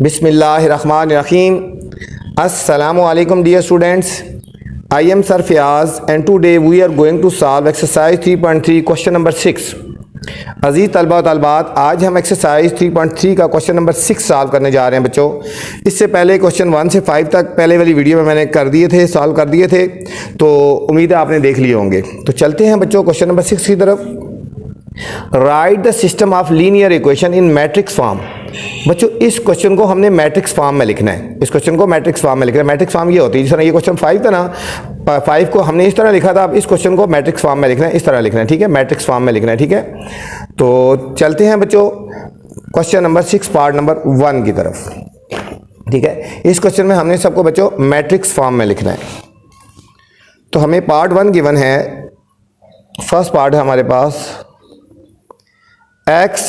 बिस्मिल्लाहिर्रहमानिर्रहीम। अस्सलामु अलैकुम dear students, I am sir Fayaz and today we are going to solve exercise 3.3 question number 6। अजीज़ तलबा व तलबात, आज हम एक्सरसाइज 3.3 का क्वेश्चन नंबर 6 सॉल्व करने जा रहे हैं बच्चों। इससे पहले क्वेश्चन 1 से 5 तक पहले वाली वीडियो में मैंने कर दिए थे, सॉल्व कर दिए थे, तो उम्मीद है आपने देख लिए होंगे। तो चलते हैं बच्चों क्वेश्चन नंबर 6 की तरफ। Right the system of linear equation in matrix form. बच्चों इस क्वेश्चन को हमने मैट्रिक्स फॉर्म में लिखना है। इस क्वेश्चन को मैट्रिक्स फॉर्म में लिखना है। मैट्रिक्स फॉर्म ये होती है, जिस तरह ये क्वेश्चन 5 था ना, 5 को हमने इस तरह लिखा था, अब इस क्वेश्चन को मैट्रिक्स फॉर्म में लिखना है, इस तरह लिखना है, ठीक है, मैट्रिक्स फॉर्म में लिखना है, ठीक है। तो चलते हैं बच्चों क्वेश्चन नंबर 6 पार्ट नंबर 1 की तरफ, ठीक है। इस क्वेश्चन में हमने सबको बच्चों मैट्रिक्स फॉर्म में लिखना है। तो हमें पार्ट 1 गिवन है। फर्स्ट पार्ट है हमारे पास x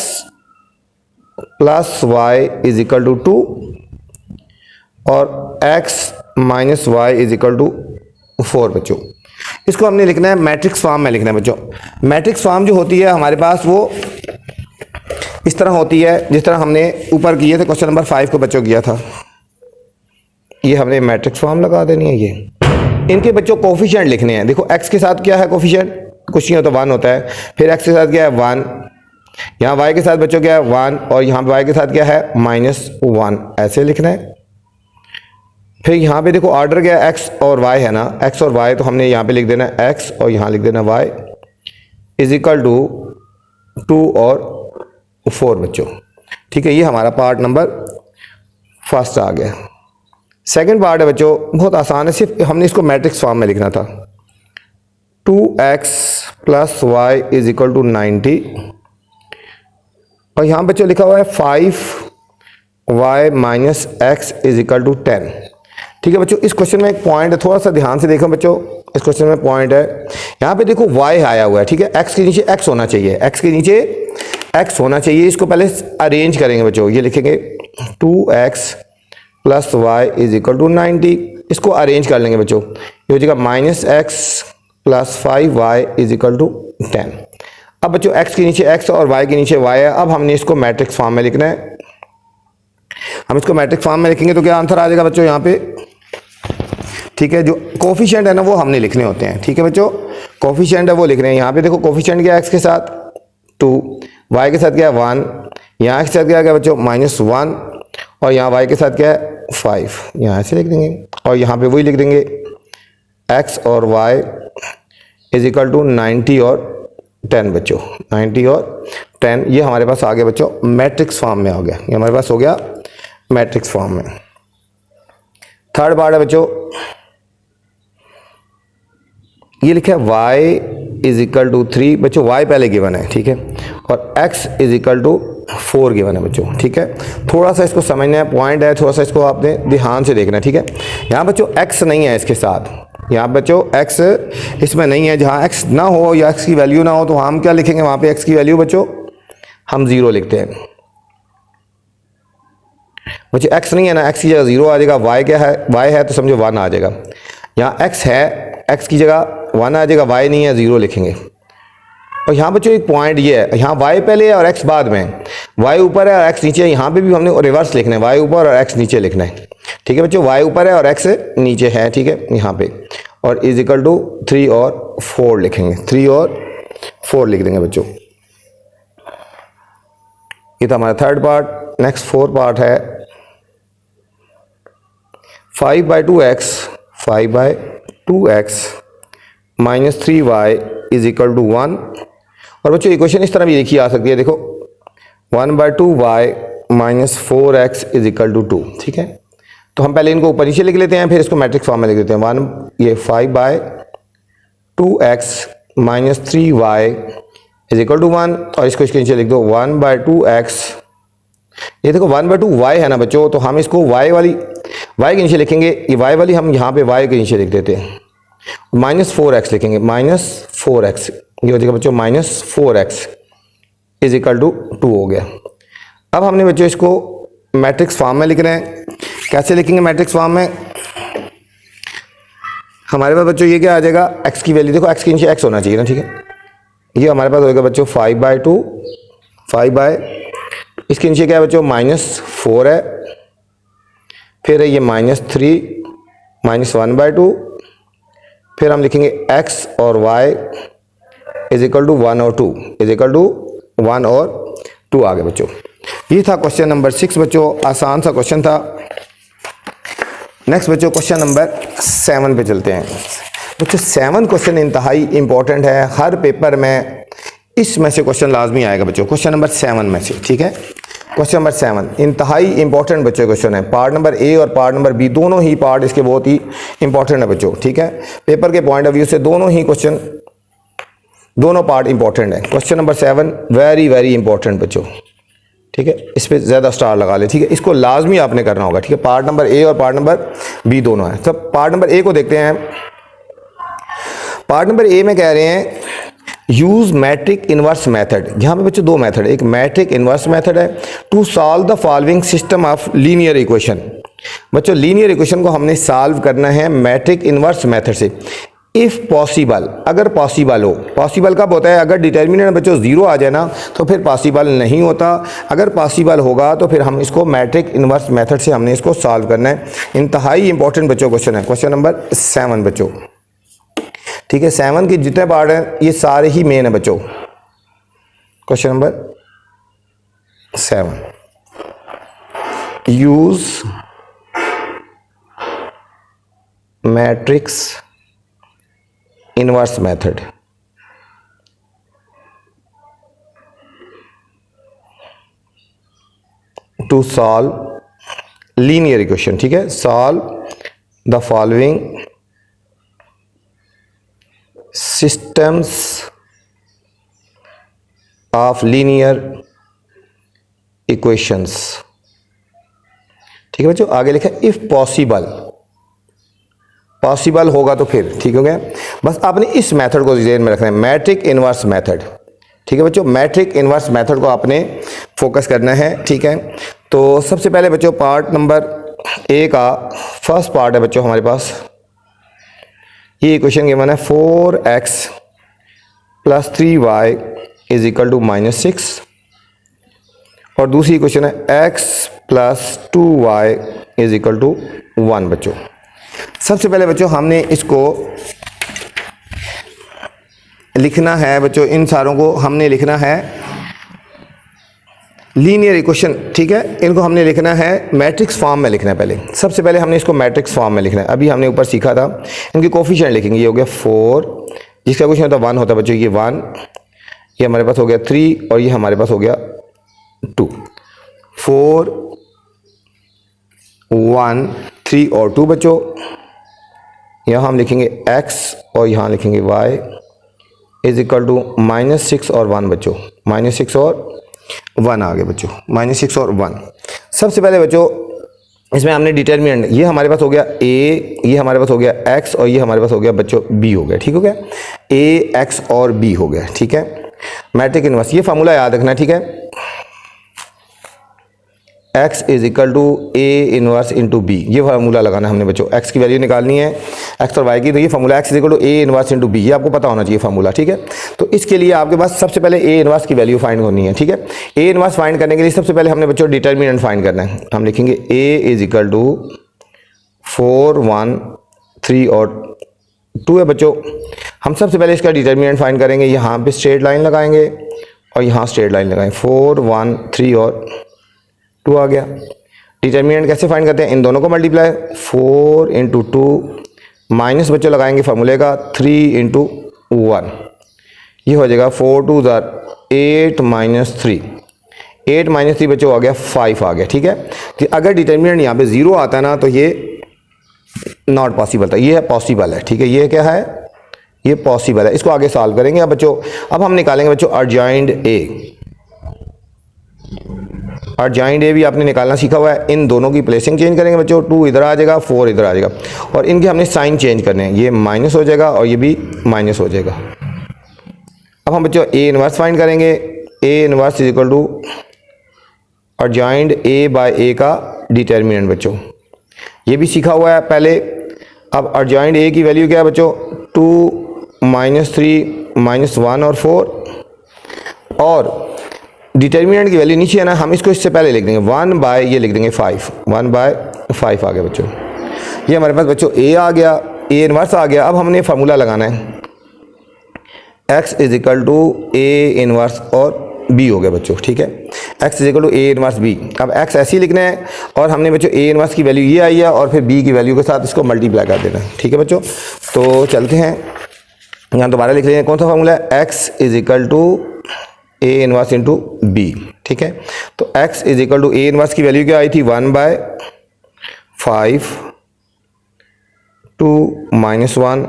plus y is equal to 2 और x minus y is equal to 4 बच्चों। इसको हमने लिखना है मैट्रिक्स फॉर्म में लिखना है बच्चों। मैट्रिक्स फॉर्म जो होती है हमारे पास वो इस तरह होती है, जिस तरह हमने ऊपर किए थे क्वेश्चन नंबर 5 को बच्चों किया था। ये हमने मैट्रिक्स फॉर्म लगा देनी है। ये इनके बच्चों कोफिशिएंट लिखने हैं। देखो x के साथ क्या है कोफिशिएंट, कुछ नहीं होता 1 होता है, फिर x के साथ क्या है 1, यहाँ y के साथ बच्चों क्या है 1, और यहाँ पे y के साथ क्या है -1, ऐसे लिखना है। फिर यहाँ पे देखो ऑर्डर क्या है, x और y है ना, x और y, तो हमने यहाँ पे लिख देना है x और यहाँ लिख देना y इज इक्वल टू 2 और 4 बच्चों, ठीक है। ये हमारा पार्ट नंबर फर्स्ट आ गया। सेकंड पार्ट है बच्चों, बहुत आसान है, सिर्फ हमने इसको मैट्रिक्स फॉर्म में लिखना था। 2x plus y is equal to 90, और यहाँ बच्चों लिखा हुआ है 5y minus x is equal to 10, ठीक है बच्चों। इस क्वेश्चन में एक पॉइंट है, थोड़ा सा ध्यान से देखो बच्चों। इस क्वेश्चन में पॉइंट है, यहाँ पे देखो y आया हुआ है, ठीक है। x के नीचे x होना चाहिए, x के नीचे x होना चाहिए। इसको पहले अरेंज करेंगे बच्चों। ये लिखेंगे 2x plus y is equal to 90, इसको अरेंज कर लेंगे बच्चों। ये हो जाएगा minus x plus 5y is equal to 10। अब बच्चों x के नीचे x और y के नीचे y है। अब हमने इसको मैट्रिक्स फॉर्म में लिखना है। हम इसको मैट्रिक्स फॉर्म में लिखेंगे तो क्या आंसर आ जाएगा बच्चों यहाँ पे, ठीक है। जो कोफिशिएंट है ना वो हमने लिखने होते हैं, ठीक है बच्चों। कोफिशिएंट है वो लिख रहे हैं। यहाँ पे देखो कोफिशिएंट क्या है, x के साथ 2, y के साथ क्या है 1, यहाँ x के साथ क्या है बच्चों -1, और यहाँ y के साथ क्या है 5, यहाँ ऐसे लिख देंगे, और यहाँ पे वही लिख देंगे x और y इज इक्वल टू 90 और 10 बच्चों, 90 और 10। ये हमारे पास आ गया बच्चों मैट्रिक्स फॉर्म में हो गया। ये हमारे पास हो गया मैट्रिक्स फॉर्म में। थर्ड पार्ट है बच्चों, ये लिखा है y इज इक्वल टू 3 बच्चों। y पहले गिवन है, ठीक है, और x is equal to 4 given है बच्चों, ठीक है। थोड़ा सा इसको समझना है, पॉइंट है, थोड़ा सा इसको आपने ध्यान से देखना है, ठीक है। यहाँ बच्चों x नहीं है इसके साथ, यहाँ बच्चों x इसमें नहीं है। जहाँ x ना हो या x की वैल्यू ना हो तो हम क्या लिखेंगे, वहाँ पे x की वैल्यू बच्चों हम 0 लिखते हैं बच्चों। x नहीं है ना, x की जगह 0 आ जाएगा। y क्या है, y है तो समझो 1 आ जाएगा। यहाँ x है, x की जगह 1 आ जाएगा, y नहीं है 0 लिखेंगे। और यहाँ बच्चों एक पॉइंट ये है, यहाँ y पहले है और x बाद में है, y ऊपर है और x नीचे है। यहाँ पे भी हमने रिवर्स लिखना है, y ऊपर और x नीचे लिखना है, ठीक है बच्चों। y ऊपर है और x नीचे है, ठीक है, यहाँ पे, और इज इक्वल टू 3 और 4 लिखेंगे, 3 और 4 लिख देंगे बच्चों। ये था हमारा third part. Next fourth part है 5/2x, 5/2x minus 3y is equal to 1। और बच्चों इक्वेशन इस तरह भी लिखी आ सकती है, देखो 1/2y minus 4x is equal to 2, ठीक है। तो हम पहले इनको ऊपर नीचे लिख लेते हैं, फिर इसको मैट्रिक्स फॉर्म में लिख देते हैं। 5/2x minus 3y is equal to 1, और इसको इसके नीचे लिख दो 1/2x। ये देखो 1/2y है ना बच्चों, तो हम इसको y के नीचे लिखेंगे। ये y वाली हम यहाँ पे y के नीचे लिख देते हैं, -4x लिखेंगे, -4x। ये हो जाएगा बच्चों -4x इज इक्वल टू 2 हो गया। अब हमने बच्चों इसको मैट्रिक्स फॉर्म में लिख रहे हैं। कैसे लिखेंगे मैट्रिक्स फॉर्म में, हमारे पास बच्चों ये क्या आ जाएगा, x की वैल्यू देखो, x के नीचे x होना चाहिए ना, ठीक है। ये हमारे पास होगा बच्चों 5/2, 5 बाय, इसके नीचे क्या है बच्चों -4 है, फिर है ये -3 -1/2, फिर हम लिखेंगे x और y इज इक्वल टू 1 और 2 इज इक्वल टू 1 और 2 आ गए बच्चों। ये था क्वेश्चन नंबर 6 बच्चों, आसान सा क्वेश्चन था। नेक्स्ट बच्चों क्वेश्चन नंबर 7 पे चलते हैं। बच्चों 7 क्वेश्चन इंतहाई इंपॉर्टेंट है, हर पेपर में इसमें से क्वेश्चन लाजमी आएगा बच्चों, क्वेश्चन नंबर 7 में से, ठीक है। क्वेश्चन नंबर 7 इंतहाई इंपॉर्टेंट बच्चों क्वेश्चन है। पार्ट नंबर ए और पार्ट नंबर बी दोनों ही पार्ट इसके बहुत ही इंपॉर्टेंट है बच्चों, ठीक है। पेपर के पॉइंट ऑफ व्यू से दोनों ही क्वेश्चन, दोनों पार्ट इंपॉर्टेंट है। Question number 7 very very important बच्चों, ठीक है। इस पर ज़्यादा स्टार लगा ले, ठीक है। इसको लाजमी आपने करना होगा, ठीक है। पार्ट नंबर ए और पार्ट नंबर बी दोनों है। सब पार्ट नंबर ए को देखते हैं। पार्ट नंबर ए में कह रहे हैं यूज मैट्रिक इनवर्स मेथड। यहाँ पे बच्चों दो मेथड है, एक मैट्रिक इनवर्स मेथड है to solve the following system of linear equation. बच्चों लीनियर इक्वेशन को हमने सॉल्व करना है मैट्रिक इनवर्स मेथड से। इफ़ पॉसिबल, अगर पॉसिबल हो, पॉसिबल कब होता है? अगर डिटर्मिनेंट बच्चों 0 आ जाए ना तो फिर पॉसिबल नहीं होता। अगर पॉसिबल होगा तो फिर हम इसको मैट्रिक इनवर्स मेथड से हमने इसको सॉल्व करना है। इंतहाई इंपॉर्टेंट बच्चों क्वेश्चन है, क्वेश्चन नंबर 7 बच्चों, ठीक है। 7 के जितने पार्ट हैं ये सारे ही मेन है बच्चों। Question number 7 use matrix inverse method to solve linear equation, ठीक है। Solve the following systems of linear equations, ठीक है बच्चों। आगे लिखा इफ पॉसिबल, पॉसिबल होगा तो फिर, ठीक हो गया। बस आपने इस मेथड को ध्यान में रखना है, मैट्रिक इनवर्स मेथड, ठीक है बच्चों। मैट्रिक इनवर्स मेथड को आपने फोकस करना है, ठीक है। तो सबसे पहले बच्चों पार्ट नंबर ए का फर्स्ट पार्ट है बच्चों हमारे पास। ये इक्वेशन गिवन है 4x + 3y is equal to -6 और दूसरी इक्वेशन है x + 2y is equal to 1 बच्चों। सबसे पहले बच्चों हमने इसको लिखना है बच्चों, इन सारों को हमने लिखना है लीनियर इक्वेशन, ठीक है। इनको हमने लिखना है मैट्रिक्स फॉर्म में लिखना है। पहले सबसे पहले हमने इसको मैट्रिक्स फॉर्म में लिखना है। अभी हमने ऊपर सीखा था इनके कोफिशिएंट लिखेंगे। ये हो गया 4, जिसका क्वेश्चन होता है 1 होता है बच्चों, ये 1, ये हमारे पास हो गया 3 और ये हमारे पास हो गया 2। 4 1 3 और 2 बच्चों। यहाँ हम लिखेंगे x और यहाँ लिखेंगे y इज इक्वल टू -6 और 1 बच्चों। -6 और 1 आ गए बच्चों, -6 और 1। सबसे पहले बच्चों इसमें हमने डिटर्मिनेंट, ये हमारे पास हो गया a, ये हमारे पास हो गया x और ये हमारे पास हो गया बच्चों b हो गया, ठीक हो गया। a x और b हो गया, ठीक है। मैट्रिक इनवर्स, ये फार्मूला याद रखना है, ठीक है। x is equal to a inverse into b, ये फार्मूला लगाना है हमने बच्चों। x की वैल्यू निकालनी है x और y की, तो ये formula x is equal to a inverse into b, ये आपको पता होना चाहिए फार्मूला, ठीक है। तो इसके लिए आपके पास सबसे पहले a इनवर्स की वैल्यू फाइंड करनी है, ठीक है। a इनवर्स फाइंड करने के लिए सबसे पहले हमने बच्चों डिटर्मिनेंट फाइंड करना है। हम लिखेंगे a इज इक्वल टू 4 1 3 और 2 है बच्चों। हम सबसे पहले इसका डिटर्मिनेंट फाइंड करेंगे। यहाँ पे स्ट्रेट लाइन लगाएंगे और यहाँ स्ट्रेट लाइन लगाएंगे। 4 1 3 और 2 आ गया। डिटर्मिनेंट कैसे फाइंड करते हैं? इन दोनों को मल्टीप्लाई, 4 × 2 माइनस बच्चों लगाएंगे फार्मूले का 3 × 1, ये हो जाएगा 4 2 8 -3, 8 -3 बच्चों आ गया 5 आ गया, ठीक है। तो अगर डिटर्मिनेंट यहाँ पे 0 आता है ना तो ये नॉट पॉसिबल था, ये है पॉसिबल है, ठीक है। ये क्या है? ये पॉसिबल है। इसको आगे सॉल्व करेंगे अब बच्चों। अब हम निकालेंगे बच्चों अर्जाइंड ए। अर्जाइंड ए भी आपने निकालना सीखा हुआ है। इन दोनों की प्लेसिंग चेंज करेंगे बच्चों, 2 इधर आ जाएगा 4 इधर आ जाएगा और इनके हमने साइन चेंज करने हैं। ये माइनस हो जाएगा और ये भी माइनस हो जाएगा। अब हम बच्चों ए इनवर्स फाइंड करेंगे। A inverse is equal to adjoint A by A का डिटर्मिनेंट बच्चों, ये भी सीखा हुआ है पहले। अब अर्जाइंड ए की वैल्यू क्या है बच्चों? 2 -3 -1 और 4 और डिटर्मिनेंट की वैल्यू नीचे है ना, हम इसको इससे पहले लिख देंगे 1 बाय ये लिख देंगे 5, 1 बाय 5 आ गया बच्चों। ये हमारे पास बच्चों ए आ गया, ए इनवर्स आ गया। अब हमने फार्मूला लगाना है x is equal to A inverse और b हो गया बच्चों, ठीक है। x is equal to A inverse b। अब x ऐसे ही लिखना है और हमने बच्चों ए इनवर्स की वैल्यू ये आई है और फिर b की वैल्यू के साथ इसको मल्टीप्लाई कर देना है, ठीक है बच्चों। तो चलते हैं, यहाँ दोबारा लिख लेंगे कौन सा फार्मूला है, x is equal to A inverse into b, ठीक है। तो x is equal to A inverse की वैल्यू क्या आई थी 1/5 2 -1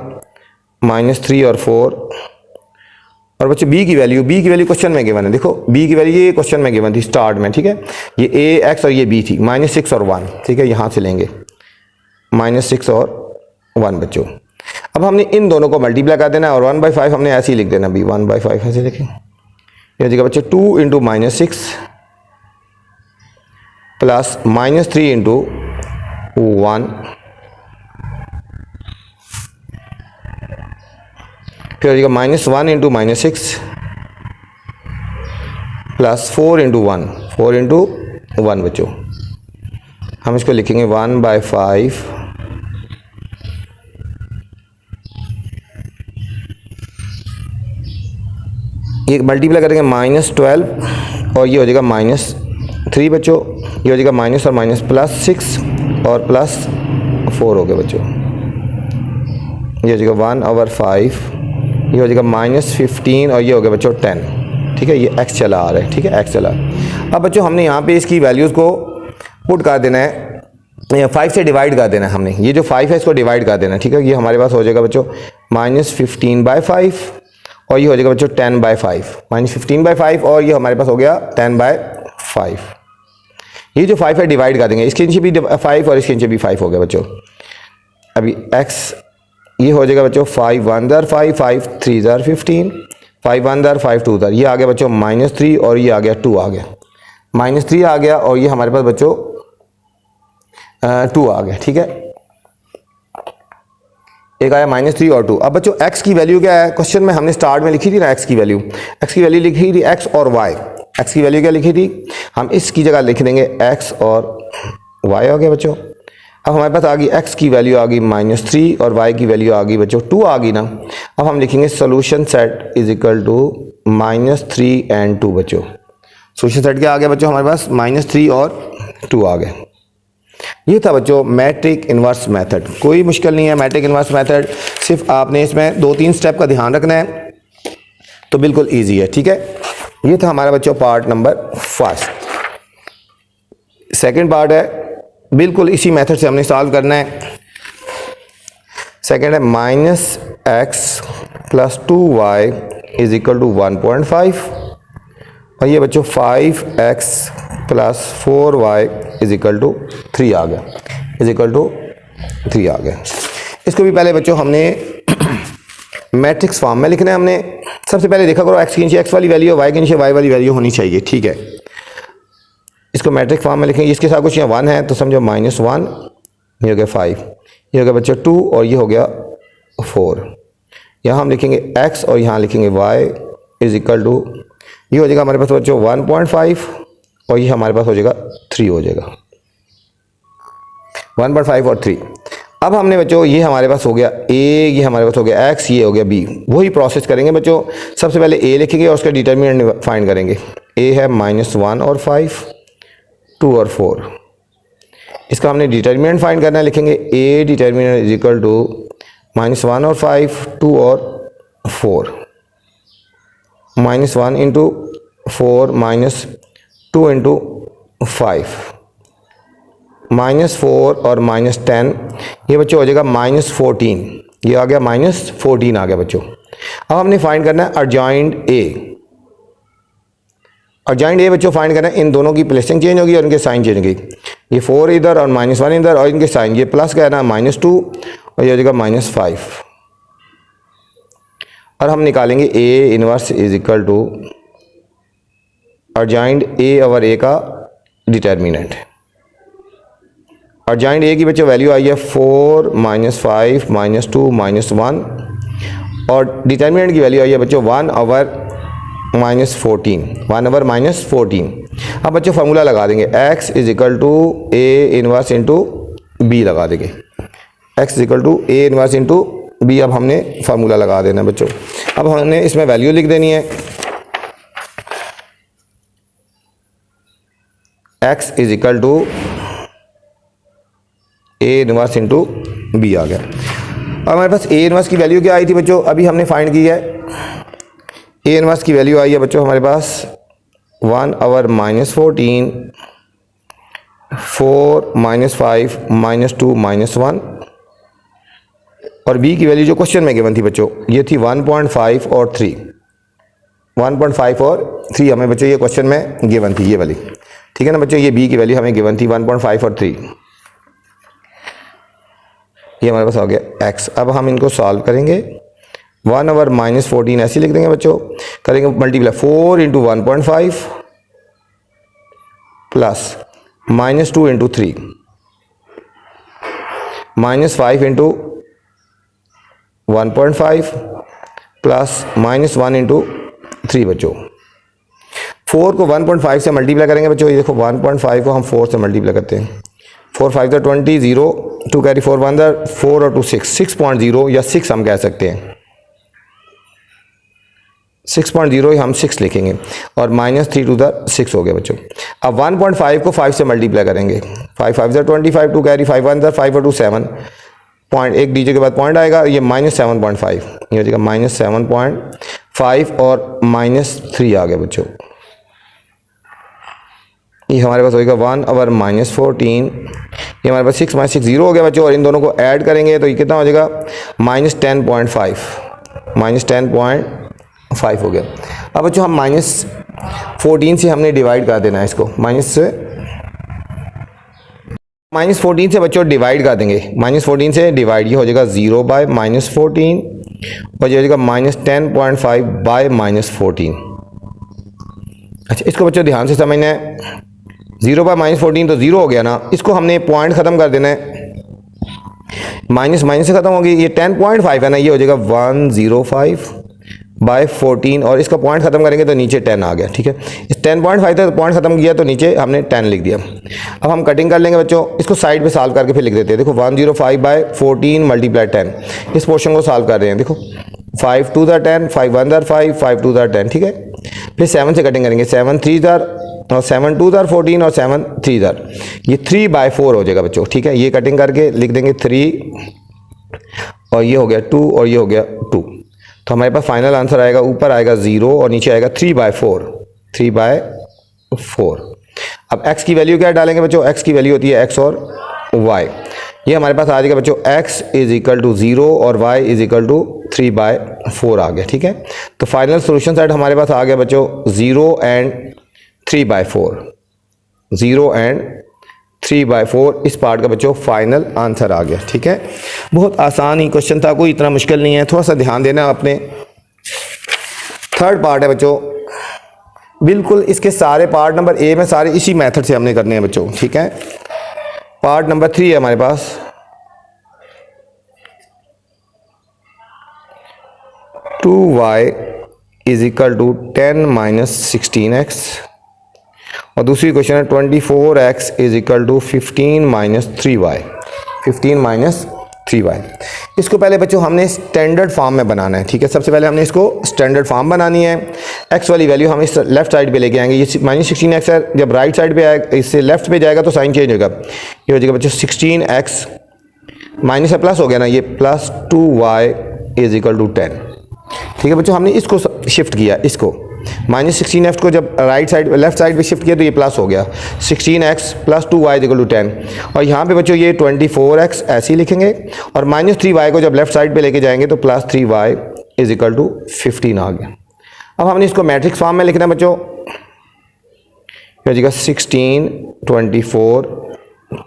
-3 और 4 और बच्चे b की वैल्यू क्वेश्चन में गिवन है। देखो b की वैल्यू ये क्वेश्चन में गिवन थी स्टार्ट में, ठीक है। ये a x और ये b थी -6 और 1, ठीक है। यहाँ से लेंगे -6 और 1 बच्चों। अब हमने इन दोनों को मल्टीप्लाई कर देना है और 1/5 हमने ऐसे ही लिख देना भी 1/5 ऐसे लिखें। ये देखिए बच्चे 2 इंटू -6 प्लस -3 इंटू 1 फिर हो जाएगा -1 इंटू -6 प्लस 4 इंटू 1 4 इंटू 1 बच्चों। हम इसको लिखेंगे 1/5 ये मल्टीप्लाई करेंगे -12 और ये हो जाएगा -3 बच्चों। ये हो जाएगा माइनस और माइनस +6 और +4 हो गया बच्चों। ये हो जाएगा 1/5, ये हो जाएगा -15 और ये हो गया बच्चों 10, ठीक है। ये x चला आ रहा है, ठीक है, x चला। अब बच्चों हमने यहाँ पे इसकी वैल्यूज़ को पुट कर देना है, 5 से डिवाइड कर देना है हमने। ये जो 5 है इसको डिवाइड कर देना है, ठीक है। ये हमारे पास हो जाएगा बच्चों -15/5 और ये हो जाएगा बच्चों 10/5, -15/5 और ये हमारे पास हो गया 10/5। ये जो 5 है डिवाइड कर देंगे, इसके नीचे भी 5 और इसके नीचे भी 5 हो गया बच्चों। अभी x ये हो जाएगा बच्चों 5 1 * 5 5 3 * 15 5 1 * 5 2 ये आ गया बच्चों -3 और ये आ गया 2 आ गया, -3 आ गया और ये हमारे पास बच्चों 2 आ गया, ठीक है। एक आया -3 और 2। अब बच्चों x की वैल्यू क्या है, क्वेश्चन में हमने स्टार्ट में लिखी थी ना x की वैल्यू लिखी थी x और y। x की वैल्यू क्या लिखी थी, हम इसकी जगह लिख देंगे x और y हो गया बच्चों। अब हमारे पास आ गई x की वैल्यू आ गई -3 और y की वैल्यू आ गई बच्चों 2 आ गई ना। अब हम लिखेंगे solution set is equal to -3 and 2 बच्चों। सोल्यूशन सेट क्या आ गया बच्चों हमारे पास -3 और 2 आ गए। ये था बच्चों मैट्रिक इन्वर्स मेथड। कोई मुश्किल नहीं है मैट्रिक इन्वर्स मेथड, सिर्फ आपने इसमें 2-3 स्टेप का ध्यान रखना है तो बिल्कुल ईजी है, ठीक है। ये था हमारा बच्चों पार्ट नंबर 1। सेकंड पार्ट है बिल्कुल इसी मेथड से हमने सॉल्व करना है। सेकंड है -x + 2y = 1.5 और ये बच्चों 5x + 4y = 3 आ गया, =3 आ गया। इसको भी पहले बच्चों हमने मैट्रिक्स फॉर्म में लिखना है। हमने सबसे पहले देखा करो x के नीचे x वाली वैल्यू, y के नीचे y वाली वैल्यू होनी चाहिए, ठीक है। इसको मैट्रिक फॉर्म में लिखेंगे, इसके साथ कुछ यहाँ 1 है तो समझो -1, ये हो गया 5, ये हो गया बच्चों 2 और ये हो गया 4। यहाँ हम लिखेंगे x और यहाँ लिखेंगे y = ये हो जाएगा हमारे पास बच्चों 1.5 और ये हमारे पास हो जाएगा 3 हो जाएगा, 1.5 और 3। अब हमने बच्चों ये हमारे पास हो गया a, ये हमारे पास हो गया x, ये हो गया b। वही प्रोसेस करेंगे बच्चों। सबसे पहले a लिखेंगे और उसका डिटर्मिनेंट फाइंड करेंगे। a है -1 और 5 2 और 4। इसका हमने डिटर्मिनेंट फाइंड करना है, लिखेंगे a determinant is equal to -1 और 5 2 और 4, -1 इंटू 4 -2 इंटू 5 -4 और -10, ये बच्चों हो जाएगा -14। ये आ गया -14 आ गया बच्चों। अब हमने फाइंड करना है अर्जाइंड a। अर्जाइंड a बच्चों फाइंड करना है, इन दोनों की प्लेसिंग चेंज होगी और इनके साइन चेंज होगी। ये 4 इधर और -1 इधर और इनके साइन, ये प्लस का है ना -2 और ये हो जाएगा -5। और हम निकालेंगे a inverse is equal to adjoint a over a का डिटर्मिनेंट। अर्जाइंड a की बच्चों वैल्यू आई है 4 -5 -2 -1 और डिटर्मिनेंट की वैल्यू आई है बच्चों 1/14, 1/14। अब बच्चों फार्मूला लगा देंगे x = a inverse into B लगा देंगे, x equal to A inverse into B. अब हमने फार्मूला लगा देना है बच्चों। अब हमने इसमें वैल्यू लिख देनी है, x is equal to A inverse into B आ गया। अब हमारे पास ए इनवर्स की वैल्यू क्या आई थी बच्चों, अभी हमने फाइंड की है। ए इनवर्स की वैल्यू आई है बच्चों हमारे पास 1/-14, 4 -5 -2 -1, और बी की वैल्यू जो क्वेश्चन में गिवन थी बच्चों ये थी 1.5 और 3। 1.5 और 3 हमें बच्चों ये क्वेश्चन में गिवन थी, ये वाली, ठीक है ना बच्चों। ये बी की वैल्यू हमें गिवन थी 1.5 और 3, ये हमारे पास आ गया x। अब हम इनको सॉल्व करेंगे, 1/-14 ऐसे लिख देंगे बच्चों, करेंगे मल्टीप्लाई 4 × 1.5 प्लस -2 × 3 -5 × 1.5 प्लस -1 × 3 बच्चों। 4 को 1.5 से मल्टीप्लाई करेंगे बच्चों, ये देखो 1.5 को हम 4 से मल्टीप्लाई करते हैं, 4 5 20, 0 2 कैरी 4 1 4 और 2 6, 6.0 या 6 हम कह सकते हैं, 6.0 हम 6 लिखेंगे, और -3 2 6 हो गया बच्चों। अब 1.5 को 5 से मल्टीप्लाई करेंगे, 5 5 25, 2 कैरी 5 1 5 और 2 7, पॉइंट एक डीजे के बाद पॉइंट आएगा, ये -7.5, ये हो जाएगा -7.5 और -3 आ गया बच्चों। ये हमारे पास होगा 1/-14, ये हमारे पास 6 -6 0 हो गया बच्चों, और इन दोनों को ऐड करेंगे तो ये कितना हो जाएगा -10.5, -10.5 हो गया। अब बच्चों हम -14 से हमने डिवाइड कर देना है इसको, -14 से बच्चों डिवाइड कर देंगे, -14 से डिवाइड, ये हो जाएगा 0/-14 और ये हो जाएगा -10.5/-14। अच्छा इसको बच्चों ध्यान से समझना है, 0/-14 तो 0 हो गया ना, इसको हमने पॉइंट ख़त्म कर देना है, माइनस माइनस से ख़त्म होगी, ये 10.5 है ना, ये हो जाएगा 105/14 और इसका पॉइंट ख़त्म करेंगे तो नीचे 10 आ गया, ठीक है। इस 10.5 तक पॉइंट ख़त्म किया तो नीचे हमने 10 लिख दिया। अब हम कटिंग कर लेंगे बच्चों, इसको साइड पे सॉल्व करके फिर लिख देते हैं। देखो 105/14 मल्टीप्लाई 10, इस पोर्शन को सॉल्व कर रहे हैं। देखो 5 2 10, 5 1 5, 5 2 10, ठीक है। फिर 7 से कटिंग करेंगे, 7 3 और 7 2 14 और 7 3 ये 3/4 हो जाएगा बच्चों, ठीक है। ये कटिंग करके लिख देंगे 3 और ये हो गया 2 और ये हो गया 2, तो हमारे पास फाइनल आंसर आएगा, ऊपर आएगा 0 और नीचे आएगा 3/4। अब x की वैल्यू क्या डालेंगे बच्चों, x की वैल्यू होती है x और y। ये हमारे पास आ जाएगा बच्चों x इज इक्वल टू 0 और y इज इक्वल टू 3/4 आ गया, ठीक है। तो फाइनल सोल्यूशन सेट हमारे पास आ गया बच्चों 0 एंड 3/4, 0 एंड 3/4 इस पार्ट का बच्चों फाइनल आंसर आ गया, ठीक है। बहुत आसान ही क्वेश्चन था, कोई इतना मुश्किल नहीं है, थोड़ा सा ध्यान देना अपने। थर्ड पार्ट है बच्चों, बिल्कुल इसके सारे पार्ट नंबर ए में सारे इसी मेथड से हमने करने हैं बच्चों, ठीक है। पार्ट नंबर 3 है हमारे पास, two y is equal to 10 - 16x और दूसरी क्वेश्चन है 24x is equal to 15 - 3y, 15 - 3y। इसको पहले बच्चों हमने स्टैंडर्ड फॉर्म में बनाना है, ठीक है। सबसे पहले हमने इसको स्टैंडर्ड फॉर्म बनानी है। x वाली वैल्यू हम इस लेफ्ट साइड पे लेके आएंगे, ये -16x है, जब राइट साइड पे आएगा, इससे लेफ्ट पे जाएगा तो साइन चेंज होगा, ये हो जाएगा बच्चों 16x माइनस से प्लस हो गया ना, ये plus 2y is equal to 10, ठीक है बच्चों। हमने इसको शिफ्ट किया, इसको -16x को जब राइट साइड लेफ्ट साइड पे शिफ्ट किया तो ये प्लस हो गया, 16x plus 2y equal to 10। और यहाँ पे बच्चों ये 24x ऐसे ही लिखेंगे और -3y को जब लेफ्ट साइड पे लेके जाएंगे तो plus 3y is equal to 15 आ गया। अब हमने इसको मैट्रिक्स फॉर्म में लिखना है बच्चों, हो जाएगा 16 24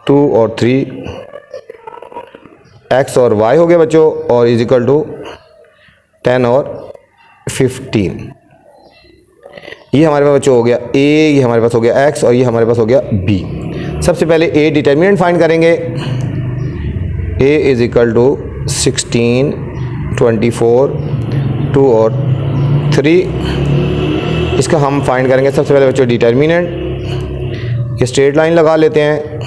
2 और 3 x और y हो गया बच्चों, और इज इक्वल टू 10 और 15। ये हमारे पास बच्चों हो गया a, ये हमारे पास हो गया x और ये हमारे पास हो गया b। सबसे पहले a डिटर्मिनेंट फाइंड करेंगे, a इज इक्वल टू 16 24 2 और 3, इसका हम फाइंड करेंगे। सबसे पहले बच्चों डिटर्मिनेंट, ये स्ट्रेट लाइन लगा लेते हैं,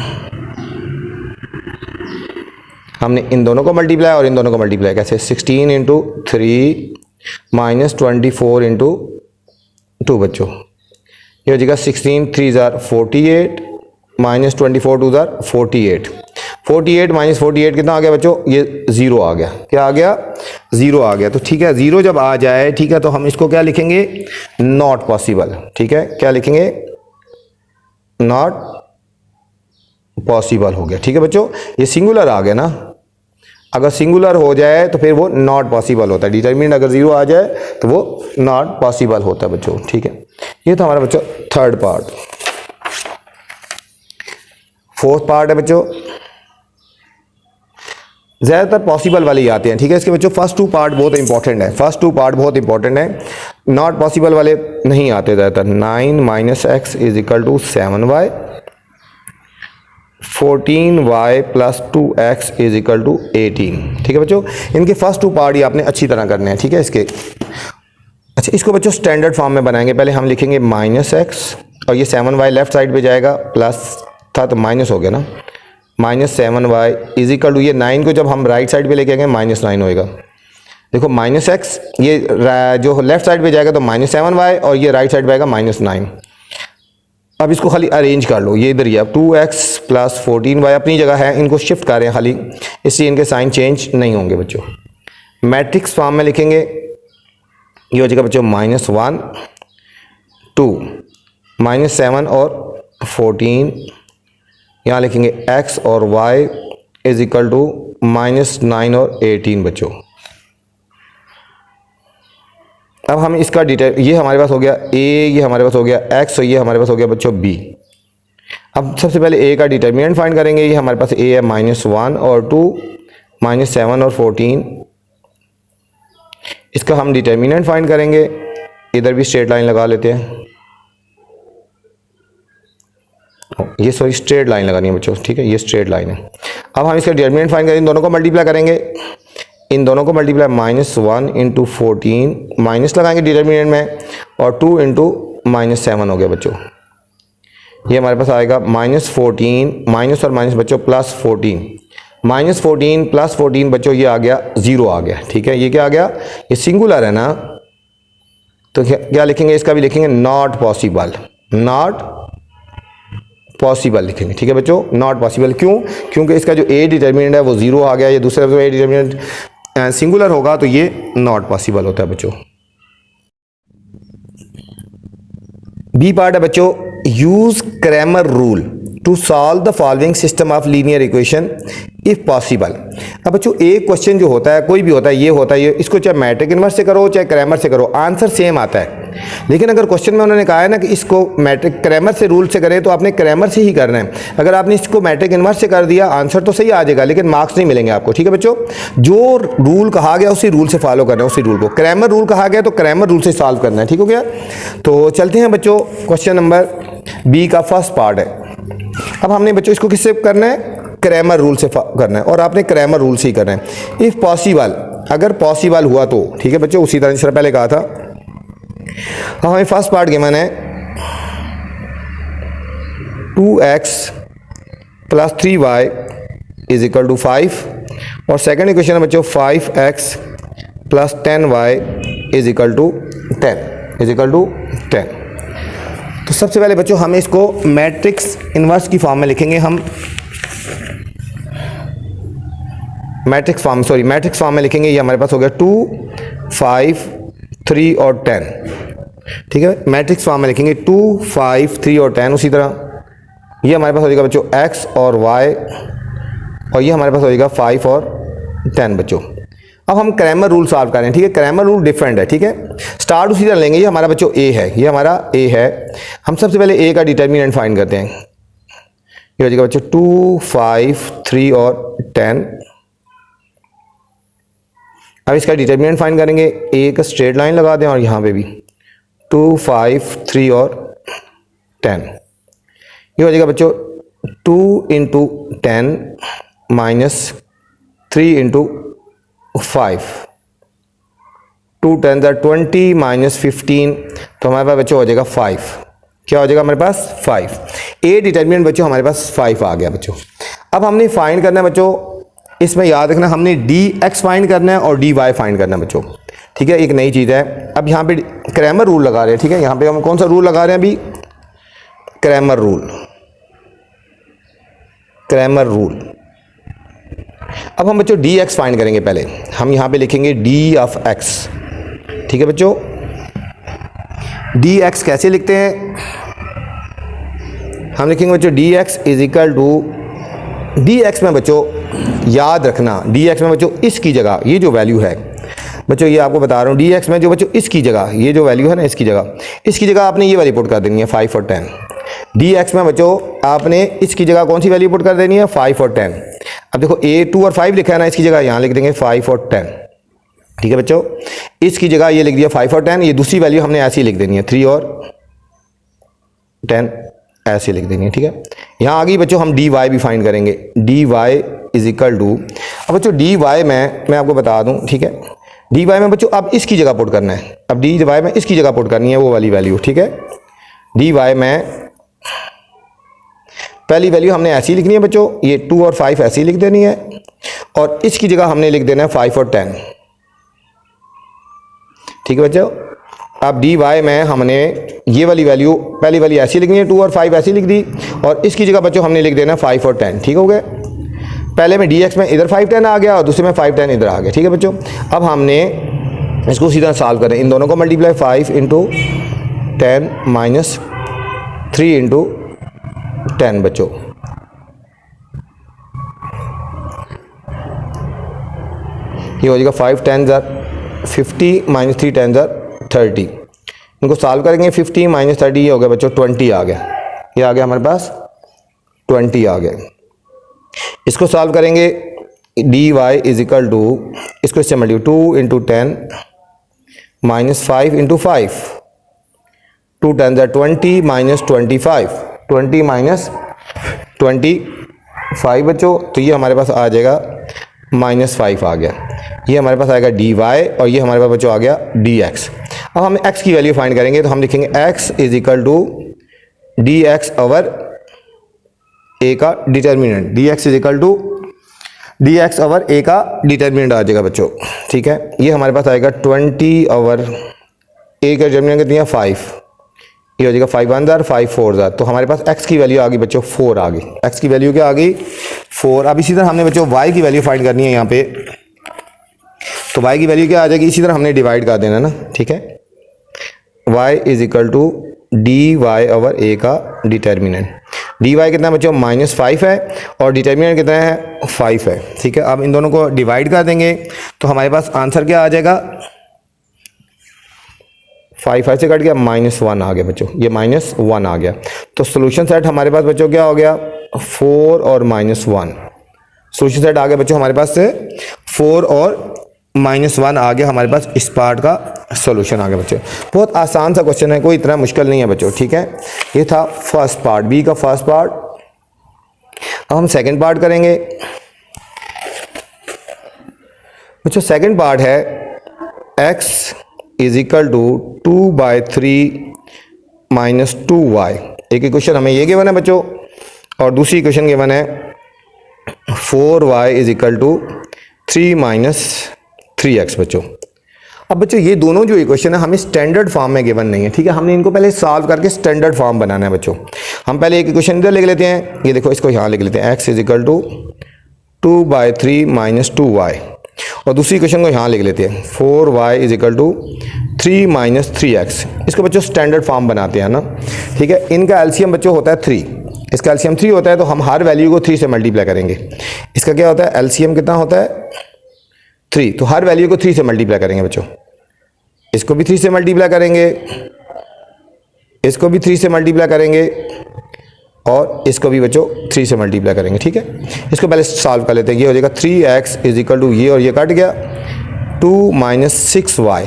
हमने इन दोनों को मल्टीप्लाई और इन दोनों को मल्टीप्लाई, कैसे 16 इंटू 3 माइनस 24 इंटू 2 बच्चों, ये हो जाएगा 16 3 जार 48 माइनस 24 2 जार 48, 48 माइनस 48 कितना आ गया बच्चों, ये 0 आ गया, क्या आ गया, 0 आ गया। तो ठीक है, 0 जब आ जाए, ठीक है, तो हम इसको क्या लिखेंगे, नॉट पॉसिबल। ठीक है, क्या लिखेंगे, नॉट पॉसिबल हो गया। ठीक है बच्चों, ये सिंगुलर आ गया ना, अगर सिंगुलर हो जाए तो फिर वो नॉट पॉसिबल होता है, डिटरमिनेंट अगर 0 आ जाए तो वो नॉट पॉसिबल होता है बच्चों। ठीक है, ये तो हमारा बच्चों थर्ड पार्ट। फोर्थ पार्ट है बच्चों, ज़्यादातर पॉसिबल वाले ही आते हैं। ठीक है, इसके बच्चों फर्स्ट 2 पार्ट बहुत इंपॉर्टेंट है, फर्स्ट 2 पार्ट बहुत इंपॉर्टेंट है, नॉट पॉसिबल वाले नहीं आते ज़्यादातर। 9 minus x is equal to 7y, 14y plus 2x is equal to 18। ठीक है बच्चों, इनके फर्स्ट 2 पार्ट ही आपने अच्छी तरह करने हैं। ठीक है, इसके अच्छा, इसको बच्चों स्टैंडर्ड फॉर्म में बनाएंगे। पहले हम लिखेंगे माइनस एक्स और ये 7y लेफ्ट साइड पे जाएगा, प्लस था तो माइनस हो गया ना, minus 7y is equal to, ये 9 को जब हम राइट साइड पे लेके आएंगे माइनस 9 होएगा। देखो माइनस एक्स ये जो लेफ्ट साइड पे जाएगा तो माइनस 7y और ये राइट साइड पे आएगा माइनस 9। अब इसको खाली अरेंज कर लो, ये इधर ही अब 2x प्लस 14y अपनी जगह है, इनको शिफ्ट करें खाली, इसलिए इनके साइन चेंज नहीं होंगे बच्चों। मैट्रिक्स फॉर्म में लिखेंगे, ये हो जाएगा बच्चों -1 2 -7 और 14, यहाँ लिखेंगे x और y इज इक्वल टू -9 और 18 बच्चों। अब हम इसका डिटेल, ये हमारे पास हो गया a, ये हमारे पास हो गया x और ये हमारे पास हो गया बच्चों b। अब सबसे पहले a का डिटर्मिनेंट फाइंड करेंगे, ये हमारे पास a है -1 और 2 -7 और 14, इसका हम डिटर्मिनेंट फाइंड करेंगे। इधर भी स्ट्रेट लाइन लगा लेते हैं, ये सॉरी स्ट्रेट लाइन लगानी है बच्चों। ठीक है, ये स्ट्रेट लाइन है। अब हम इसका डिटर्मिनेंट फाइंड करेंगे, इन दोनों को मल्टीप्लाई करेंगे, इन दोनों को मल्टीप्लाई -1 इंटू 14 माइनस लगाएंगे डिटर्मिनेंट में, और 2 इंटू -7 हो गया बच्चों। ये हमारे पास आएगा -14 माइनस और माइनस बच्चों +14, -14 प्लस 14 बच्चों, ये आ गया 0 आ गया। ठीक है, ये क्या आ गया, ये सिंगुलर है ना, तो क्या लिखेंगे, इसका भी लिखेंगे नॉट पॉसिबल, नॉट पॉसिबल लिखेंगे। ठीक है बच्चों, नॉट पॉसिबल क्यों, क्योंकि इसका जो ए डिटर्मिनेंट है वो 0 आ गया, ये दूसरा जो ए डिटर्मिनेंट सिंगुलर होगा तो ये नॉट पॉसिबल होता है बच्चों। बी पार्ट है बच्चों, use Cramer rule to solve the following system of linear equation if possible. अब बच्चों एक क्वेश्चन जो होता है, कोई भी होता है, ये होता है, ये इसको चाहे मैट्रिक इनवर्स से करो चाहे क्रैमर से करो, आंसर सेम आता है। लेकिन अगर क्वेश्चन में उन्होंने कहा है ना कि इसको मैट्रिक क्रैमर से रूल से करें, तो आपने क्रैमर से ही करना है। अगर आपने इसको मैट्रिक इनवर्स से कर दिया, आंसर तो सही आ जाएगा लेकिन मार्क्स नहीं मिलेंगे आपको। ठीक है बच्चों, जो रूल कहा गया उसी रूल से फॉलो करना है, उसी रूल को। क्रैमर रूल कहा गया तो क्रैमर रूल से सॉल्व करना है। ठीक हो गया, तो चलते हैं बच्चों, क्वेश्चन नंबर बी का फर्स्ट पार्ट है। अब हमने बच्चों इसको किससे करना है, क्रैमर रूल से करना है, और आपने क्रैमर रूल से ही करना है। इफ पॉसिबल, अगर पॉसिबल हुआ तो। ठीक है बच्चों, उसी तरह जिस तरह पहले कहा था। हमें फर्स्ट पार्ट गिवन है 2x plus 3y is equal to 5, और सेकेंड इक्वेशन है बच्चों 5x plus 10y is equal to 10। तो सबसे पहले बच्चों हम इसको मैट्रिक्स इनवर्स की फॉर्म में लिखेंगे। हम मैट्रिक्स फॉर्म में लिखेंगे। ये हमारे पास हो गया 2 5 3 और 10। ठीक है, मैट्रिक्स फॉर्म में लिखेंगे 2 5 3 और 10। उसी तरह ये हमारे पास हो जाएगा बच्चों x और y, और ये हमारे पास हो जाएगा 5 और 10 बच्चों। अब हम क्रैमर रूल सॉल्व करें। ठीक है, क्रैमर रूल डिफरेंट है। ठीक है, स्टार्ट उसी तरह लेंगे। ये हमारा बच्चों a है, ये हमारा a है। हम सबसे पहले a का डिटर्मिनेंट फाइंड करते हैं। ये हो जाएगा बच्चों 2 5 3 और 10। अब इसका डिटर्मिनेंट फाइंड करेंगे, a का स्ट्रेट लाइन लगा दें और यहाँ पे भी 2 5 3 और 10। ये हो जाएगा बच्चों 2 इंटू 10 माइनस 3 इंटू 5, 2 10 20 माइनस 15, तो हमारे पास बच्चों हो जाएगा 5। क्या हो जाएगा हमारे पास 5। ए डिटर्मिनेंट बच्चों हमारे पास 5 आ गया बच्चों। अब हमने फाइंड करना है बच्चों इसमें याद रखना हमने डी एक्स फाइंड करना है और डी वाई फाइंड करना है बच्चों, ठीक है, एक नई चीज़ है। अब यहाँ पे क्रैमर रूल लगा रहे हैं, ठीक है, यहाँ पे हम कौन सा रूल लगा रहे हैं अभी, क्रैमर रूल, क्रैमर रूल। अब हम बच्चों डी एक्स फाइंड करेंगे, पहले हम यहाँ पे लिखेंगे डी ऑफ एक्स, ठीक है बच्चों। डी एक्स कैसे लिखते हैं, हम लिखेंगे बच्चों D x is equal to, D x में बच्चों याद रखना, डी एक्स में बच्चों इसकी जगह ये जो वैल्यू है बच्चों, ये आपको बता रहा हूँ, डी एक्स में जो बच्चों इसकी जगह ये जो वैल्यू है ना, इसकी जगह आपने ये वाली पुट कर देनी है 5 और 10। डी एक्स में बच्चों आपने इसकी जगह कौन सी वैल्यू पुट कर देनी है, 5 और 10। अब देखो ए 2 और 5 लिखा है ना, इसकी जगह यहाँ लिख देंगे 5 और 10, ठीक है बच्चों। इसकी जगह ये लिख दिया 5 और 10, ये दूसरी वैल्यू हमने ऐसी लिख देनी है 3 और 10 ऐसे लिख देनी है, ठीक है। यहाँ आ गई बच्चों, हम डी वाई भी फाइंड करेंगे, D y is equal to, अब बच्चों डी वाई में मैं आपको बता दूँ, ठीक है, डी वाई में बच्चों अब इसकी जगह पुट करना है, अब डी वाई में इसकी जगह पुट करनी है वो वाली वैल्यू, ठीक है। डी वाई में पहली वैल्यू हमने ऐसी लिखनी है बच्चों, ये 2 और 5 ऐसी लिख देनी है, और इसकी जगह हमने लिख देना है 5 और 10, ठीक है बच्चों। अब डी वाई में हमने ये वाली वैल्यू, पहली वाली ऐसी लिखनी है, 2 और 5 ऐसी लिख दी, और इसकी जगह बच्चों हमने लिख देना 5 और 10, ठीक हो गए। पहले में डी एक्स में इधर 5 10 आ गया और दूसरे में 5 10 इधर आ गया, ठीक है बच्चों। अब हमने इसको सीधा सॉल्व करें, इन दोनों को मल्टीप्लाई 5 इंटू 10 माइनस 3 इंटू 10 बच्चों, ये हो जाएगा 5 10 50 माइनस 3 10 30। इनको सॉल्व करेंगे, 50 माइनस 30 ये हो गया बच्चों 20 आ गया, ये आ गया हमारे पास 20 आ गया। इसको सॉल्व करेंगे, D y is equal to, इसको इससे multiply 2 into 10 minus 5 into 5, 2 10 20 minus 25, 20 minus 25 बच्चों, तो ये हमारे पास आ जाएगा -5 आ गया, ये हमारे पास आएगा डी वाई, और ये हमारे पास बच्चों आ गया डी एक्स। अब हम एक्स की वैल्यू फाइंड करेंगे, तो हम लिखेंगे x is equal to D x over A का determinant, D x is equal to D x over A का डिटर्मिनेंट आ जाएगा बच्चों, ठीक है। ये हमारे पास आएगा 20 ओवर ए का डिटर्मिनेंट कितनी है 5, ये हो जाएगा 5 1 5 4, तो हमारे पास x की वैल्यू आ गई बच्चों 4 आ गई, x की वैल्यू क्या आ गई 4। अब इसी तरह हमने बच्चों y की वैल्यू फाइंड करनी है यहाँ पे, तो y की वैल्यू क्या आ जाएगी, इसी तरह हमने डिवाइड कर देना ना, ठीक है। y is equal to D y over A का डिटर्मिनेंट, डी वाई कितना बच्चों -5 है और डिटर्मिनेंट कितना है 5 है, ठीक है। अब इन दोनों को डिवाइड कर देंगे तो हमारे पास आंसर क्या आ जाएगा, 5 से कट गया -1 आ गया बच्चों, ये -1 आ गया। तो सोल्यूशन सेट हमारे पास बच्चों क्या हो गया 4 और -1, सोल्यूशन सेट आ गया बच्चों हमारे पास से 4 और -1 आ गया, हमारे पास इस पार्ट का सोल्यूशन आ गया बच्चों। बहुत आसान सा क्वेश्चन है, कोई इतना मुश्किल नहीं है बच्चों, ठीक है। ये था फर्स्ट पार्ट, बी का फर्स्ट पार्ट। अब हम सेकंड पार्ट करेंगे बच्चों। सेकंड पार्ट है x is equal to 2/3 minus 2y। एक क्वेश्चन हमें ये गिवन है बच्चों, और दूसरी क्वेश्चन गिवन है 4y is equal to 3 minus 3x बच्चों। अब बच्चों ये दोनों जो इक्वेशन है हमें स्टैंडर्ड फॉर्म में गिवन नहीं है, ठीक है। हमने इनको पहले सॉल्व करके स्टैंडर्ड फॉर्म बनाना है बच्चों। हम पहले एक इक्वेशन इधर लिख लेते हैं, ये देखो इसको यहाँ लिख लेते हैं, x is equal to 2/3 minus 2y, और दूसरी इक्वेशन को यहाँ लिख लेते हैं 4y is equal to 3 minus 3x। इसको बच्चों स्टैंडर्ड फॉर्म बनाते हैं ना, ठीक है। इनका एलसीएम बच्चों होता है 3, इसका एलसीएम 3 होता है, तो हम हर वैल्यू को 3 से मल्टीप्लाई करेंगे। इसका क्या होता है एलसीएम कितना होता है 3, तो हर वैल्यू को 3 से मल्टीप्लाई करेंगे बच्चों। इसको भी 3 से मल्टीप्लाई करेंगे, इसको भी 3 से मल्टीप्लाई करेंगे, और इसको भी बच्चों 3 से मल्टीप्लाई करेंगे, ठीक है। इसको पहले सॉल्व कर लेते हैं। ये हो जाएगा 3x इज इक्वल टू ये और ये कट गया 2 माइनस 6y।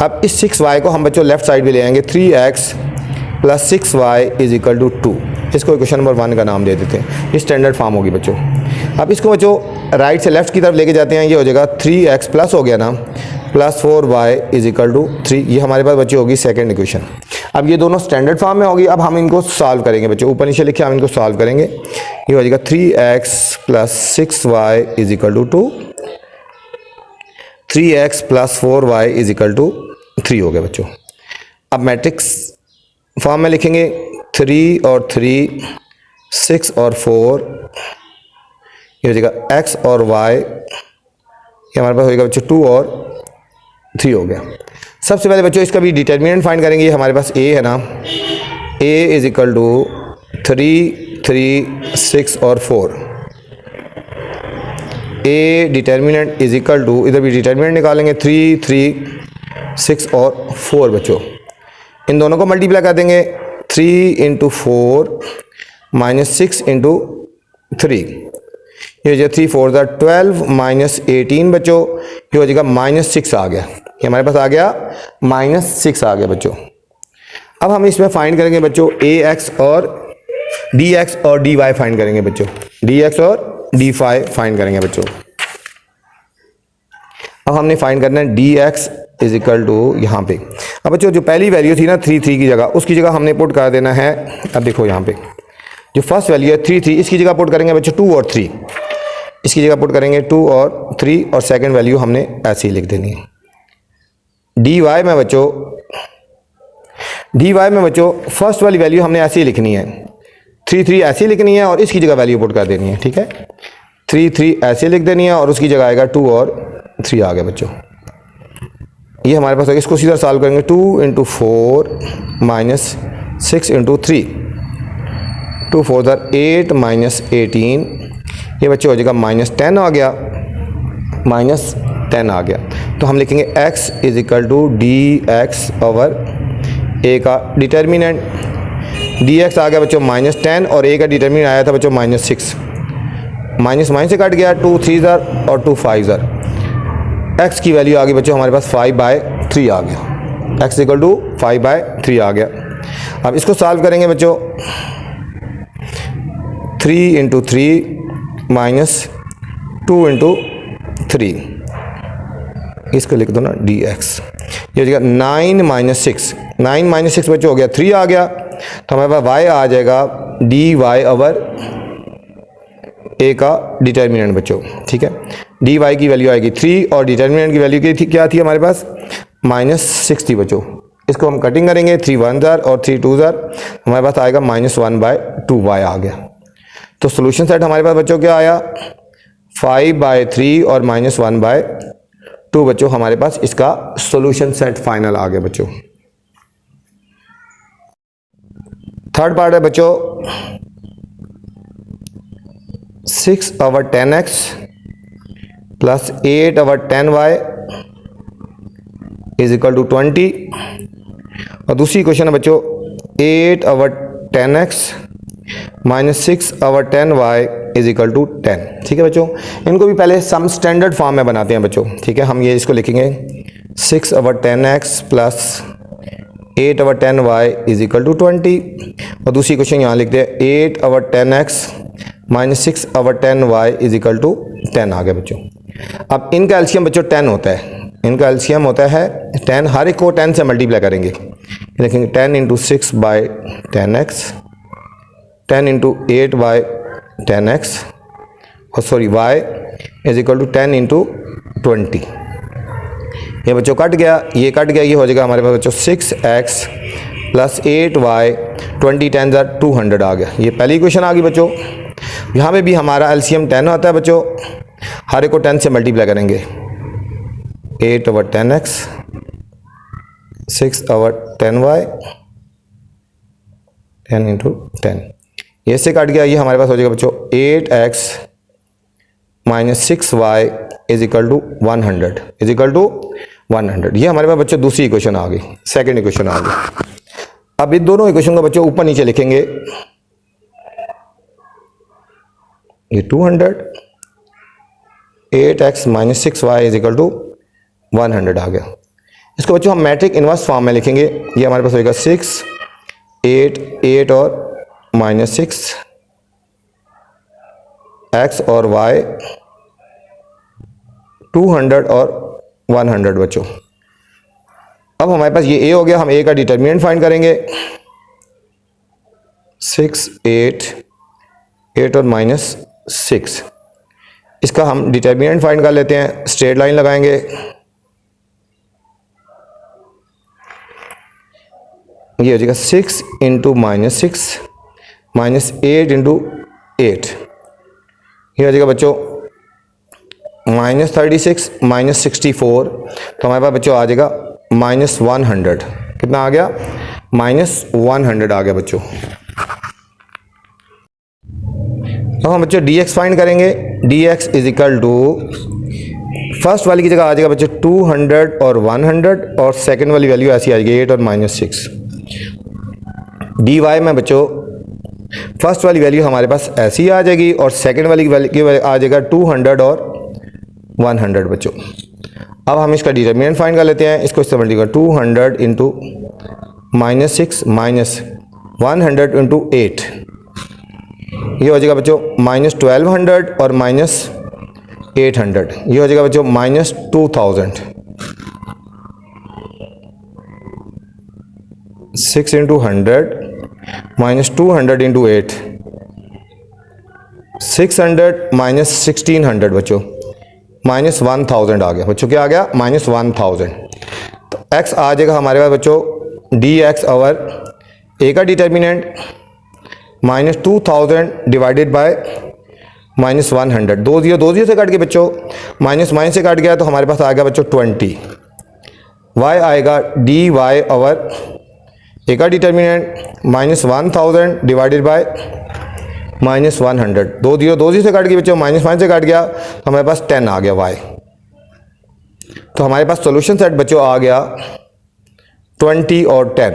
अब इस 6y को हम बच्चों लेफ्ट साइड पे ले आएंगे, 3x plus 6y is equal to 2। इसको क्वेश्चन नंबर 1 का नाम दे देते हैं, ये स्टैंडर्ड फॉर्म होगी बच्चों। अब इसको बच्चों राइट से लेफ्ट की तरफ लेके जाते हैं, ये हो जाएगा 3x प्लस हो गया ना plus 4y is equal to 3। ये हमारे पास बच्चों होगी सेकंड इक्वेशन। अब ये दोनों स्टैंडर्ड फॉर्म में होगी। अब हम इनको सॉल्व करेंगे बच्चों, ऊपर नीचे लिखे हम इनको सॉल्व करेंगे। ये हो जाएगा 3x plus 6y is equal to 2, 3x plus 4y is equal to 3 हो गया बच्चों। अब मैट्रिक्स फॉर्म में लिखेंगे 3 और 3, 6 और 4, ये हो जाएगा x और y, ये हमारे पास होगा बच्चों 2 और 3 हो गया। सबसे पहले बच्चों इसका भी डिटर्मिनेंट फाइंड करेंगे। ये हमारे पास a है ना, a इज इक्वल टू 3, 3, 6 और 4। a determinant is equal to, इधर भी डिटर्मिनेंट निकालेंगे 3, 3, 6 और 4 बच्चों। इन दोनों को मल्टीप्लाई कर देंगे 3 इंटू 4 माइनस 6 इंटू 3, ये हो जाएगा 3 4 12 माइनस 18 बच्चों, ये हो जाएगा -6 आ गया। ये हमारे पास आ गया -6 आ गया बच्चों। अब हम इसमें फाइंड करेंगे बच्चों ax और dx और dy फाइंड करेंगे बच्चों, dx और dy फाइंड करेंगे बच्चों। अब हमने फाइंड करना है dx इज इक्वल टू यहाँ पे। अब बच्चों जो पहली वैल्यू थी ना 3 3 की जगह, उसकी जगह हमने पुट कर देना है, अब देखो यहाँ पे जो फर्स्ट वैल्यू है 3 3, इसकी जगह पुट करेंगे बच्चों 2 और 3, इसकी जगह पुट करेंगे 2 और 3, और सेकंड वैल्यू हमने ऐसे ही लिख देनी है। dy में बच्चों फर्स्ट वाली वैल्यू हमने ऐसे ही लिखनी है, 3 3 ऐसे ही लिखनी है और इसकी जगह वैल्यू पुट कर देनी है, ठीक है। 3 3 ऐसे लिख देनी है और उसकी जगह आएगा 2 और 3 आ गया बच्चों। ये हमारे पास, इसको सीधा सॉल्व करेंगे 2 इंटू 4 माइनस 6 इंटू 3, 2 4 8 माइनस 18, ये बच्चों हो जाएगा -10 आ गया, -10 आ गया। तो हम लिखेंगे x is equal to dx over a का डिटर्मिनेंट, dx आ गया बच्चों -10 और a का डिटर्मिनेंट आया था बच्चों -6, माइनस माइनस से कट गया, 2 3 और 2 5, x की वैल्यू आ गई बच्चों हमारे पास 5/3 आ गया, x इक्वल टू 5/3 आ गया। अब इसको सॉल्व करेंगे बच्चों 3 इंटू 3 माइनस 2 इंटू 3, इसको लिख दो ना dx, ये हो जाएगा 9 माइनस 6, 9 माइनस 6 बच्चों हो गया 3 आ गया, तो हमारे पास y आ जाएगा dy ओवर a का डिटर्मिनेंट बच्चों, ठीक है। dy की वैल्यू आएगी 3 और डिटर्मिनेंट की वैल्यू क्या थी हमारे पास -6 थी बच्चों। इसको हम कटिंग करेंगे 3 1 और 3 2, हमारे पास आएगा -1/2 y आ गया। तो सोल्यूशन सेट हमारे पास बच्चों क्या आया 5/3 और -1/2 बच्चों, हमारे पास इसका सोल्यूशन सेट फाइनल आ गया बच्चों। थर्ड पार्ट है बच्चों 6 over 10x plus 8 over 10y is equal to 20, और दूसरी क्वेश्चन है बच्चों 8 over 10x minus 6 over 10y is equal to 10, ठीक है बच्चों। इनको भी पहले सम स्टैंडर्ड फॉर्म में बनाते हैं बच्चों, ठीक है। हम ये इसको लिखेंगे 6 over 10x plus 8 over 10y is equal to 20, और दूसरी क्वेश्चन यहाँ लिखते हैं 8 over 10x minus 6 over 10y is equal to 10 आ गया बच्चों। अब इनका एलसीएम बच्चों 10 होता है, इनका एलसीएम होता है 10, हर एक को 10 से मल्टीप्लाई करेंगे, लिखेंगे 10 इंटू 6/10x, 10 इंटू 8/10x, और sorry y is equal to 10 into 20। ये बच्चों कट गया, ये कट गया, ये हो जाएगा हमारे पास बच्चों 6x प्लस 8y, 20 10 200 आ गया। ये पहली क्वेश्चन आ गई बच्चों। यहाँ पे भी हमारा एलसीएम 10 होता है बच्चों, हर एक को 10 से मल्टीप्लाई करेंगे, 8 over 10x, 6 over 10y, 10 into 10, ये से कट गया, ये हमारे पास हो जाएगा बच्चों 8x minus 6y is equal to 100, is equal to 100। ये हमारे पास बच्चों दूसरी इक्वेशन आ गई, सेकंड इक्वेशन आ गई। अब इन दोनों इक्वेशन को बच्चों ऊपर नीचे लिखेंगे, ये 200, 8x minus 6y is equal to 100 आ गया। इसको बच्चों हम मैट्रिक इनवर्स फॉर्म में लिखेंगे, ये हमारे पास होगा 6 8 8 और -6 x और y, 200 और 100 बच्चों। अब हमारे पास ये a हो गया, हम a का डिटर्मिनेंट फाइंड करेंगे, 6 8 8 और -6, इसका हम डिटर्मिनेंट फाइंड कर लेते हैं। स्ट्रेट लाइन लगाएंगे, ये हो जाएगा 6 इंटू -6 -8 इंटू 8, ये हो जाएगा बच्चों -36 -64, तो हमारे पास बच्चों आ जाएगा -100। कितना आ गया? -100 आ गया बच्चों। अब हम बच्चों dx फाइंड करेंगे। dx is equal to first वाली की जगह आ जाएगा बच्चों 200 और 100, और सेकंड वाली वैल्यू ऐसी आ जाएगी 8 और -6। dy में बच्चों फर्स्ट वाली वैल्यू हमारे पास ऐसी आ जाएगी और सेकंड वाली वैल्यू आ जाएगा 200 और 100 बच्चों। अब हम इसका डिटर्मिनेंट फाइंड कर लेते हैं। इसको इस्तेमाल करेंगे 200 इंटू -6 -100 इंटू 8, ये हो जाएगा बच्चों -1200 और -800, ये हो जाएगा बच्चों -2000। 6 इंटू 100 -200 इंटू 8, 600 -1600 बच्चों -1000 आ गया बच्चों। क्या आ गया? -1000। तो x आ जाएगा हमारे पास बच्चों dx ओवर a का डिटर्मिनेंट -2000 डिवाइडेड बाय -100। 2 0 से कट के बच्चों माइनस से कट गया, तो हमारे पास आ गया बच्चों 20। y आएगा dy ओवर a का डिटर्मिनेंट -1000 डिवाइडेड बाय -100। 2 0 से कट गया बच्चों, -5 से कट गया, तो हमारे पास 10 आ गया y। तो हमारे पास सॉल्यूशन सेट बच्चों आ गया 20 और 10।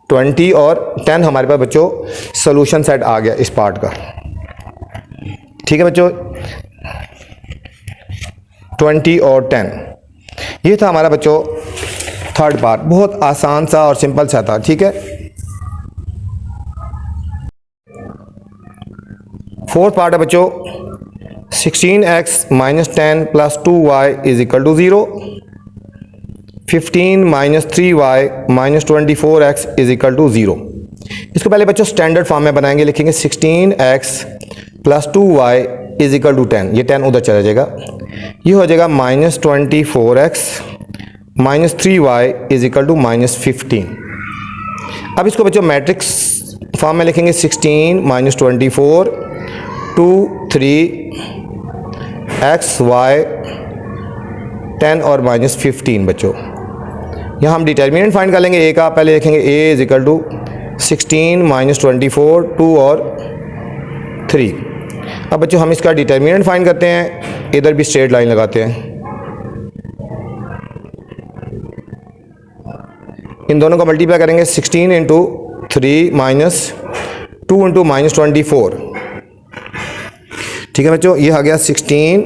20 और 10 हमारे पास बच्चों सॉल्यूशन सेट आ गया इस पार्ट का। ठीक है बच्चों, 20 और 10 ये था हमारा बच्चों थर्ड पार्ट। बहुत आसान सा और सिंपल सा था। ठीक है, फोर्थ पार्ट है बच्चों 16x - 10 + 2y is equal to 0। 15 - 3y - 24x is equal to 0। इसको पहले बच्चों स्टैंडर्ड फॉर्म में बनाएंगे। लिखेंगे 16x + 2y is equal to 10, ये 10 उधर चला जाएगा, ये हो जाएगा -24x - 3y is equal to -15। अब इसको बच्चों मैट्रिक्स फॉर्म में लिखेंगे 16 - 24 2 3 x y 10 और -15 बच्चों। यहाँ हम डिटर्मिनेंट फाइंड कर लेंगे a का। पहले लिखेंगे a इज इक्वल टू 16 - 24 2 और 3। अब बच्चों हम इसका डिटर्मिनेंट फाइंड करते हैं। इधर भी स्ट्रेट लाइन लगाते हैं, इन दोनों को मल्टीप्लाई करेंगे 16 इंटू 3 -2 इंटू -24। ठीक है बच्चों, ये आ गया 16।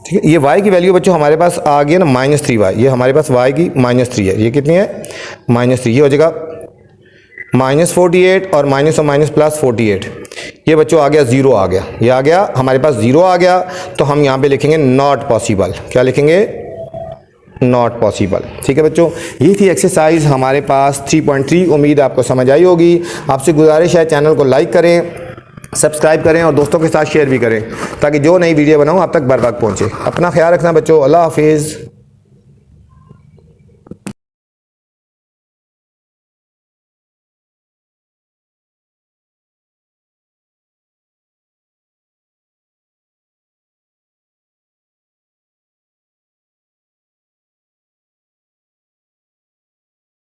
ठीक है, ये y की वैल्यू बच्चों हमारे पास आ गई ना -3y, ये हमारे पास y की -3 है। ये कितनी है? -3। ये हो जाएगा -48 और +48, ये बच्चों आ गया 0 आ गया। ये आ गया हमारे पास 0 आ गया, तो हम यहाँ पे लिखेंगे नॉट पॉसिबल। क्या लिखेंगे? Not possible. ठीक है बच्चों, ये थी एक्सरसाइज हमारे पास 3.3। उम्मीद आपको समझ आई होगी। आपसे गुजारिश है चैनल को लाइक करें, सब्सक्राइब करें और दोस्तों के साथ शेयर भी करें, ताकि जो नई वीडियो बनाऊं आप तक बर वक्त पहुंचे। अपना ख्याल रखना बच्चों। अल्लाह हाफिज़।